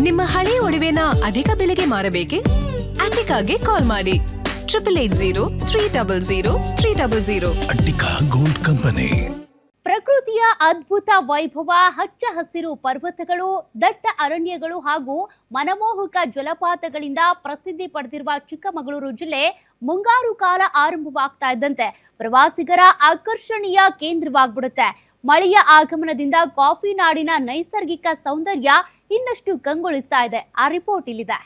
ನಿಮ್ಮ ಹಳೆ ಒಡವೆನ ಅಧಿಕ ಬೆಲೆಗೆ ಮಾರಬೇಕೆ? ಅಟಿಕಾಗೆ ಕಾಲ್ ಮಾಡಿ 8803000300. Attica gold company. ಪ್ರಕೃತಿಯ ಅದ್ಭುತ ವೈಭವ, ಹಚ್ಚ ಹಸಿರು ಪರ್ವತಗಳು, ದಟ್ಟ ಅರಣ್ಯಗಳು ಹಾಗೂ ಮನಮೋಹಕ ಜಲಪಾತಗಳಿಂದ ಪ್ರಸಿದ್ಧಿ ಪಡೆದಿರುವ ಚಿಕ್ಕಮಗಳೂರು ಜಿಲ್ಲೆ ಮುಂಗಾರು ಕಾಲ ಆರಂಭವಾಗ್ತಾ ಇದ್ದಂತೆ ಪ್ರವಾಸಿಗರ ಆಕರ್ಷಣೀಯ ಕೇಂದ್ರವಾಗ್ಬಿಡುತ್ತೆ. ಮಳೆಯ ಆಗಮನದಿಂದ ಕಾಫಿ ನಾಡಿನ ನೈಸರ್ಗಿಕ ಸೌಂದರ್ಯ ಇನ್ನಷ್ಟು ಕಂಗೊಳಿಸ್ತಾ ಇದೆ. ಆ ರಿಪೋರ್ಟ್ ಇಲ್ಲಿದೆ.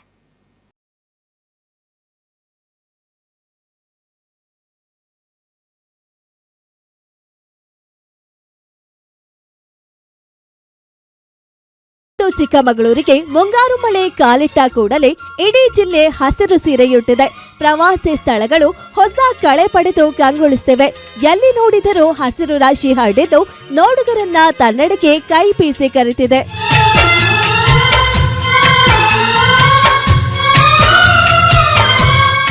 ಚಿಕ್ಕಮಗಳೂರಿಗೆ ಮುಂಗಾರು ಮಳೆ ಕಾಲಿಟ್ಟ ಕೂಡಲೇ ಇಡೀ ಜಿಲ್ಲೆ ಹಸಿರು ಸೀರೆಯುಟ್ಟಿದೆ. ಪ್ರವಾಸಿ ಸ್ಥಳಗಳು ಹೊಸ ಕಳೆ ಪಡೆದು ಕಂಗೊಳಿಸುತ್ತಿವೆ. ಎಲ್ಲಿ ನೋಡಿದರೂ ಹಸಿರು ರಾಶಿ ಹರಡಿದ್ದು ನೋಡುಗರನ್ನ ತನ್ನೆಡೆಗೆ ಕೈ ಬೀಸಿ ಕರೆತಿದೆ.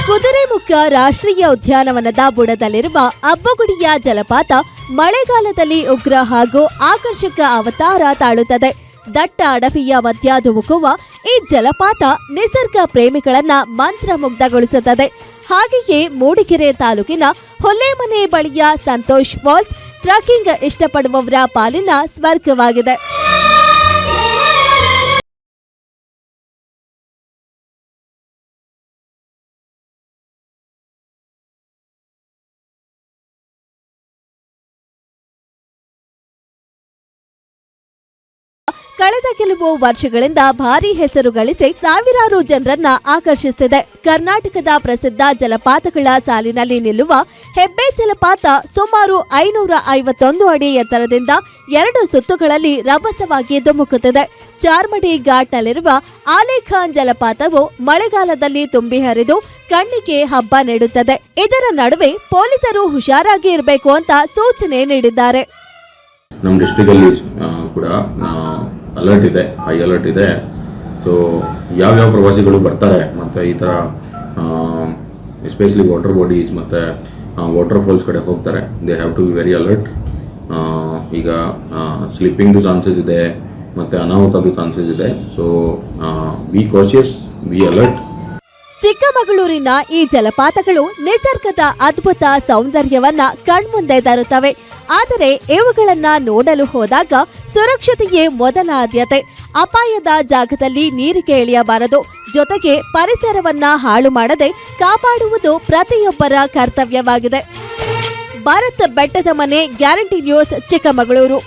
ಕುದುರೆಮುಖ ರಾಷ್ಟ್ರೀಯ ಉದ್ಯಾನವನದ ಬುಡದಲ್ಲಿರುವ ಅಬ್ಬಗುಡಿಯ ಜಲಪಾತ ಮಳೆಗಾಲದಲ್ಲಿ ಉಗ್ರ ಹಾಗೂ ಆಕರ್ಷಕ ಅವತಾರ ತಾಳುತ್ತದೆ. ದಟ್ಟ ಅಡವಿಯ ಮಧ್ಯ ಧುಮುಕುವ ಈ ಜಲಪಾತ ನಿಸರ್ಗ ಪ್ರೇಮಿಗಳನ್ನ ಮಂತ್ರಮುಗ್ಧಗೊಳಿಸುತ್ತದೆ. ಹಾಗೆಯೇ ಮೂಡಿಗೆರೆ ತಾಲೂಕಿನ ಹೊಲ್ಲೆಮನೆ ಬಳಿಯ ಸಂತೋಷ್ ಫಾಲ್ಸ್ ಟ್ರಕ್ಕಿಂಗ್ ಇಷ್ಟಪಡುವವರ ಪಾಲಿನ ಸ್ವರ್ಗವಾಗಿದೆ. ಕಳೆದ ಕೆಲವು ವರ್ಷಗಳಿಂದ ಭಾರೀ ಹೆಸರು ಗಳಿಸಿ ಸಾವಿರಾರು ಜನರನ್ನ ಆಕರ್ಷಿಸುತ್ತಿದೆ. ಕರ್ನಾಟಕದ ಪ್ರಸಿದ್ಧ ಜಲಪಾತಗಳ ಸಾಲಿನಲ್ಲಿ ನಿಲ್ಲುವ ಹೆಬ್ಬೆ ಜಲಪಾತ ಸುಮಾರು 551 ಅಡಿ ಎತ್ತರದಿಂದ 2 ಸುತ್ತುಗಳಲ್ಲಿ ರಭಸವಾಗಿ ಧುಮುಕುತ್ತಿದೆ. ಚಾರ್ಮಡಿ ಘಾಟ್ನಲ್ಲಿರುವ ಆಲೇಖಾನ್ ಜಲಪಾತವು ಮಳೆಗಾಲದಲ್ಲಿ ತುಂಬಿ ಹರಿದು ಕಣ್ಣಿಗೆ ಹಬ್ಬ ನೀಡುತ್ತದೆ. ಇದರ ನಡುವೆ ಪೊಲೀಸರು ಹುಷಾರಾಗಿ ಇರಬೇಕು ಅಂತ ಸೂಚನೆ ನೀಡಿದ್ದಾರೆ. ನಮ್ಮ ಡಿಸ್ಟ್ರಿಕ್ಟ್ ಅಲ್ಲಿ ಕೂಡ ಅಲರ್ಟ್ ಇದೆ, ಹೈ ಅಲರ್ಟ್ ಇದೆ. ಸೊ ಯಾವ್ಯಾವ ಪ್ರವಾಸಿಗಳು ಬರ್ತಾರೆ ಮತ್ತು ಈ ಥರ ಎಸ್ಪೆಷಲಿ ವಾಟರ್ ಬಾಡೀಸ್ ಮತ್ತು ವಾಟರ್ ಫಾಲ್ಸ್ ಕಡೆ ಹೋಗ್ತಾರೆ, they have to be very alert. ಈಗ ಸ್ಲಿಪ್ಪಿಂಗ್ದು ಚಾನ್ಸಸ್ ಇದೆ ಮತ್ತು ಅನಾಹುತದ ಚಾನ್ಸಸ್ ಇದೆ. So be cautious, be alert. ಚಿಕ್ಕಮಗಳೂರಿನ ಈ ಜಲಪಾತಗಳು ನಿಸರ್ಗದ ಅದ್ಭುತ ಸೌಂದರ್ಯವನ್ನ ಕಣ್ಮುಂದೆ ತರುತ್ತವೆ. ಆದರೆ ಇವುಗಳನ್ನ ನೋಡಲು ಹೋದಾಗ ಸುರಕ್ಷತೆಯೇ ಮೊದಲ ಆದ್ಯತೆ. ಅಪಾಯದ ಜಾಗದಲ್ಲಿ ನೀರಿಗೆ ಇಳಿಯಬಾರದು. ಜೊತೆಗೆ ಪರಿಸರವನ್ನ ಹಾಳು ಮಾಡದೆ ಕಾಪಾಡುವುದು ಪ್ರತಿಯೊಬ್ಬರ ಕರ್ತವ್ಯವಾಗಿದೆ. ಭಾರತ್ ಬೆಟ್ಟದ ಮನೆ, ಗ್ಯಾರಂಟಿ ನ್ಯೂಸ್, ಚಿಕ್ಕಮಗಳೂರು.